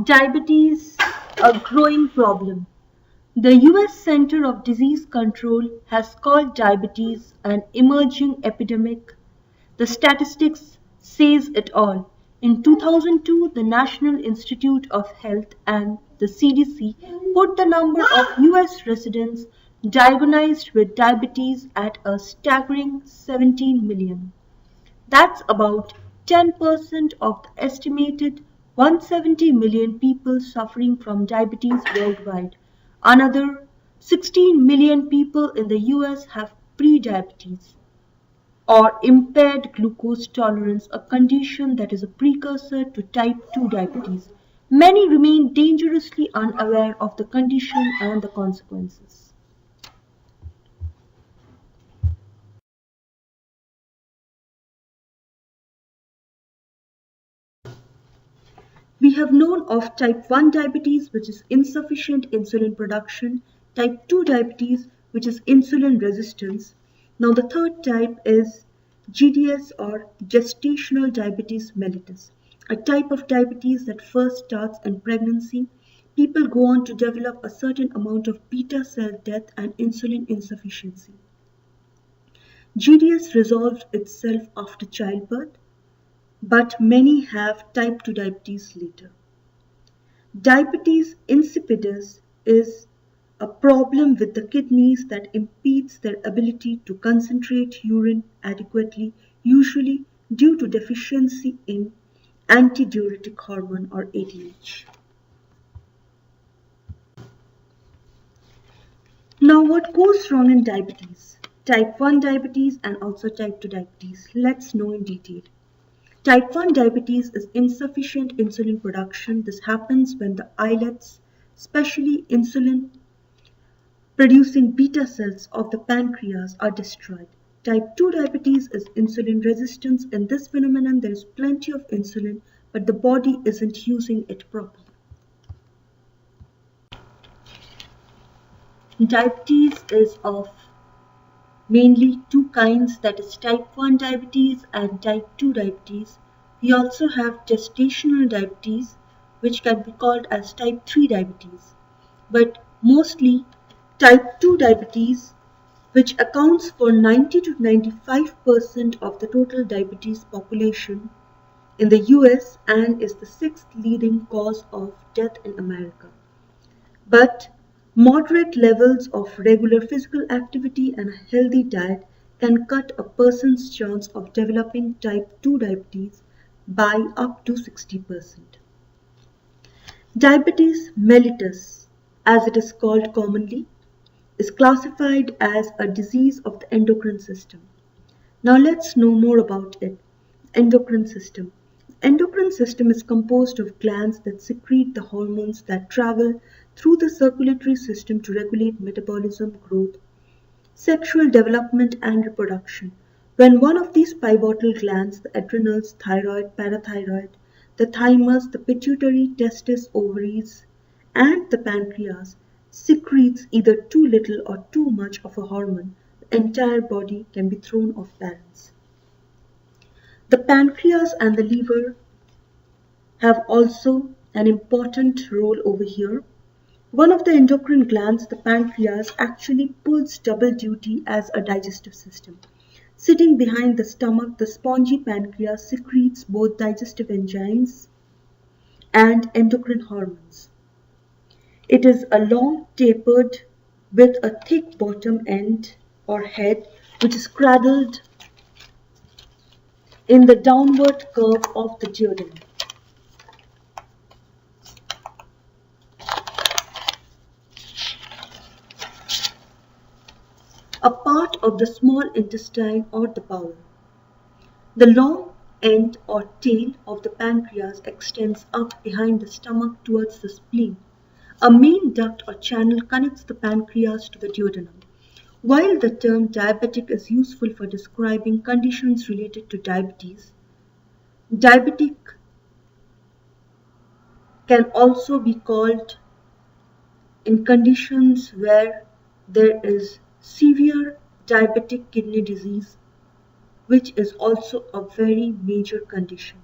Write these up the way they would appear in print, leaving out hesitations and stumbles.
Diabetes, a growing problem. The US Center of Disease Control has called diabetes an emerging epidemic. The statistics says it all. In 2002, the National Institute of Health and the CDC put the number of US residents diagnosed with diabetes at a staggering 17 million. That's about 10% of the estimated 170 million people suffering from diabetes worldwide. Another 16 million people in the US have prediabetes or impaired glucose tolerance, a condition that is a precursor to type 2 diabetes. Many remain dangerously unaware of the condition and the consequences. We have known of type 1 diabetes, which is insufficient insulin production, type 2 diabetes, which is insulin resistance. Now the third type is GDS or gestational diabetes mellitus, a type of diabetes that first starts in pregnancy. People go on to develop a certain amount of beta cell death and insulin insufficiency. GDS resolves itself after childbirth, but many have type 2 diabetes later. Diabetes insipidus is a problem with the kidneys that impedes their ability to concentrate urine adequately, usually due to deficiency in antidiuretic hormone or ADH. Now, what goes wrong in diabetes? Type 1 diabetes and also type 2 diabetes. Let's know in detail. Type 1 diabetes is insufficient insulin production. This happens when the islets, especially insulin producing beta cells of the pancreas, are destroyed. Type 2 diabetes is insulin resistance. In this phenomenon, there is plenty of insulin, but the body isn't using it properly. Diabetes is of mainly two kinds, that is type 1 diabetes and type 2 diabetes. We also have gestational diabetes, which can be called as type 3 diabetes. But mostly type 2 diabetes, which accounts for 90 to 95% of the total diabetes population in the US and is the sixth leading cause of death in America. But moderate levels of regular physical activity and a healthy diet can cut a person's chance of developing type 2 diabetes by up to 60%. Diabetes mellitus, as it is called commonly, is classified as a disease of the endocrine system. Now let's know more about it. Endocrine system. Endocrine system is composed of glands that secrete the hormones that travel through the circulatory system to regulate metabolism, growth, sexual development, and reproduction. When one of these pivotal glands, the adrenals, thyroid, parathyroid, the thymus, the pituitary, testes, ovaries, and the pancreas, secretes either too little or too much of a hormone, the entire body can be thrown off balance. The pancreas and the liver have also an important role over here. One of the endocrine glands, the pancreas, actually pulls double duty as a digestive system. Sitting behind the stomach, the spongy pancreas secretes both digestive enzymes and endocrine hormones. It is a long tapered with a thick bottom end or head which is cradled in the downward curve of the duodenum. A part of the small intestine or the bowel. The long end or tail of the pancreas extends up behind the stomach towards the spleen. A main duct or channel connects the pancreas to the duodenum. While the term diabetic is useful for describing conditions related to diabetes, diabetic can also be called in conditions where there is severe diabetic kidney disease, which is also a very major condition.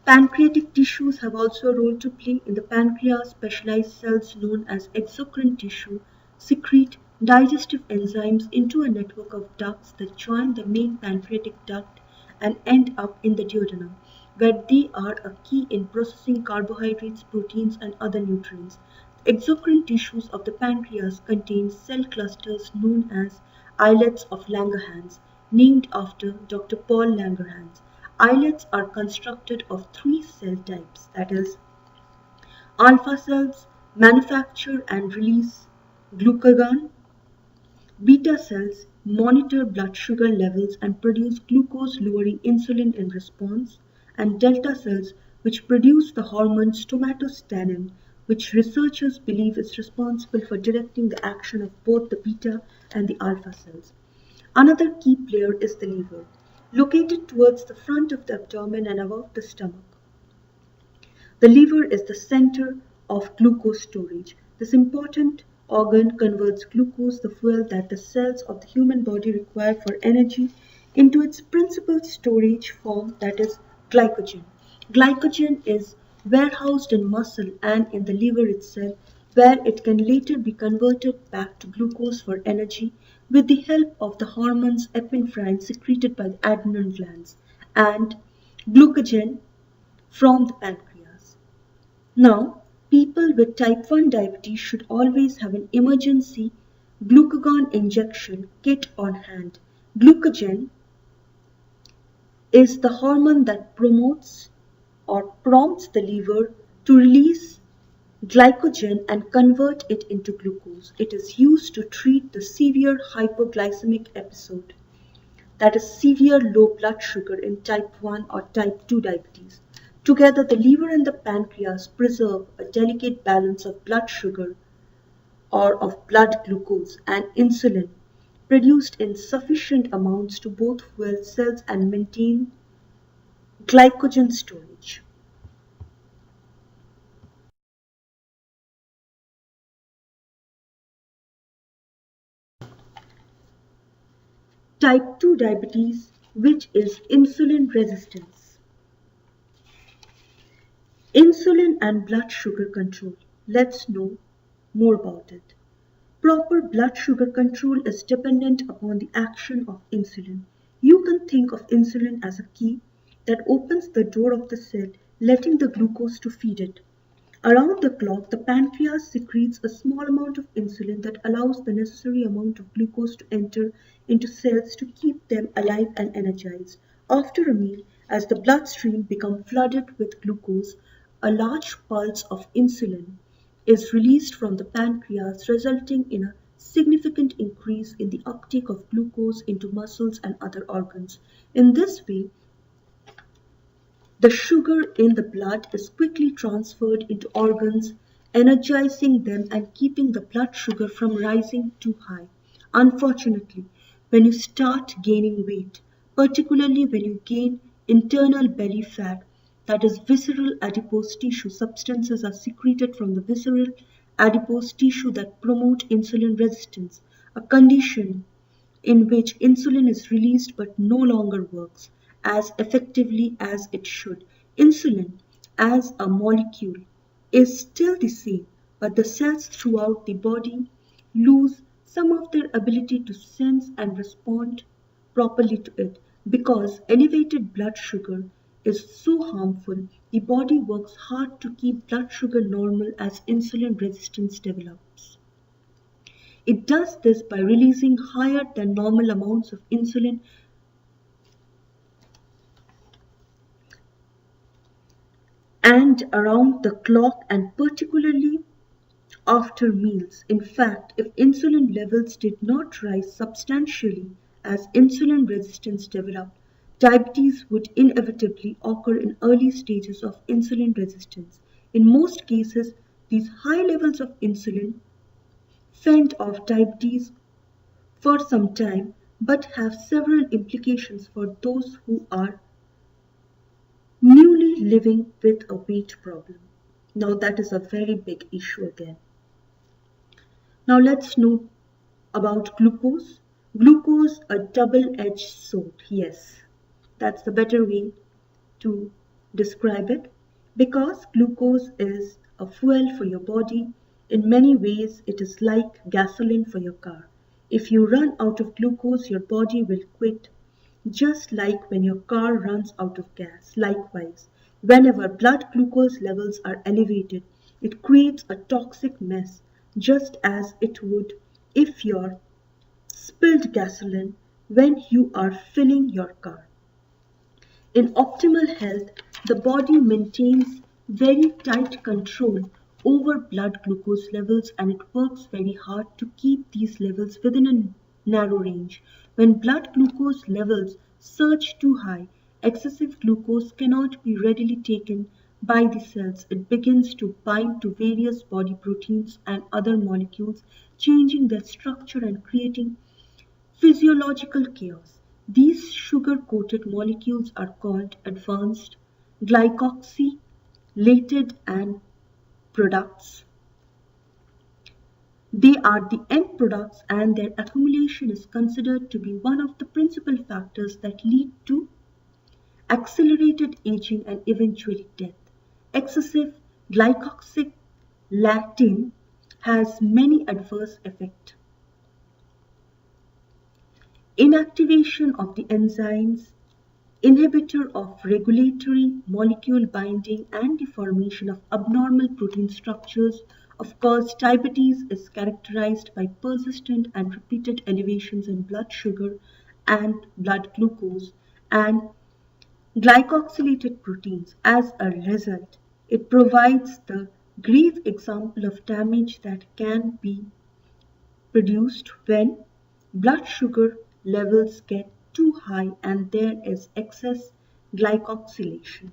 Pancreatic tissues have also a role to play. In the pancreas, specialized cells known as exocrine tissue secrete digestive enzymes into a network of ducts that join the main pancreatic duct and end up in the duodenum, where they are a key in processing carbohydrates, proteins, and other nutrients. The exocrine tissues of the pancreas contain cell clusters known as islets of Langerhans, named after Dr. Paul Langerhans. Islets are constructed of three cell types, that is, alpha cells manufacture and release glucagon, beta cells monitor blood sugar levels and produce glucose-lowering insulin in response, and delta cells which produce the hormone somatostatin, which researchers believe is responsible for directing the action of both the beta and the alpha cells. Another key player is the liver, located towards the front of the abdomen and above the stomach. The liver is the center of glucose storage. This important organ converts glucose, the fuel that the cells of the human body require for energy, into its principal storage form, that is glycogen. Glycogen is warehoused in muscle and in the liver itself, where it can later be converted back to glucose for energy with the help of the hormones epinephrine secreted by the adrenal glands and glucagon from the pancreas. Now, people with type 1 diabetes should always have an emergency glucagon injection kit on hand. Glucagon is the hormone that promotes or prompts the liver to release glycogen and convert it into glucose. It is used to treat the severe hypoglycemic episode, that is severe low blood sugar in type 1 or type 2 diabetes. Together, the liver and the pancreas preserve a delicate balance of blood sugar or of blood glucose and insulin produced in sufficient amounts to both fuel cells and maintain glycogen storage. Type 2 diabetes, which is insulin resistance. Insulin and blood sugar control. Let's know more about it. Proper blood sugar control is dependent upon the action of insulin. You can think of insulin as a key that opens the door of the cell, letting the glucose to feed it. Around the clock, the pancreas secretes a small amount of insulin that allows the necessary amount of glucose to enter into cells to keep them alive and energized. After a meal, as the bloodstream becomes flooded with glucose, a large pulse of insulin is released from the pancreas, resulting in a significant increase in the uptake of glucose into muscles and other organs. In this way, the sugar in the blood is quickly transferred into organs, energizing them and keeping the blood sugar from rising too high. Unfortunately, when you start gaining weight, particularly when you gain internal belly fat, that is visceral adipose tissue, substances are secreted from the visceral adipose tissue that promote insulin resistance, a condition in which insulin is released but no longer works as effectively as it should. Insulin, as a molecule, is still the same, but the cells throughout the body lose some of their ability to sense and respond properly to it. Because elevated blood sugar is so harmful, the body works hard to keep blood sugar normal as insulin resistance develops. It does this by releasing higher than normal amounts of insulin and around the clock and particularly after meals. In fact, if insulin levels did not rise substantially as insulin resistance developed, diabetes would inevitably occur in early stages of insulin resistance. In most cases, these high levels of insulin fend off diabetes for some time, but have several implications for those who are newly living with a weight problem. Now that is a very big issue again. Now let's know about glucose. Glucose, a double-edged sword. Yes, that's the better way to Describe it. Because glucose is a fuel for your body, in many ways it is like gasoline for your car. If you run out of glucose, your body will quit. Just like when your car runs out of gas. Likewise, whenever blood glucose levels are elevated, it creates a toxic mess, just as it would if your spilled gasoline when you are filling your car. In optimal health, the body maintains very tight control over blood glucose levels, and it works very hard to keep these levels within a narrow range. When blood glucose levels surge too high, excessive glucose cannot be readily taken by the cells. It begins to bind to various body proteins and other molecules, changing their structure and creating physiological chaos. These sugar-coated molecules are called advanced glycosylated and products. They are the end products, and their accumulation is considered to be one of the principal factors that lead to accelerated aging and eventually death. Excessive glycoxylatin has many adverse effects. Inactivation of the enzymes, inhibitor of regulatory molecule binding, and the formation of abnormal protein structures. Of course, diabetes is characterized by persistent and repeated elevations in blood sugar and blood glucose and glycosylated proteins. As a result, it provides the grave example of damage that can be produced when blood sugar levels get too high and there is excess glycosylation.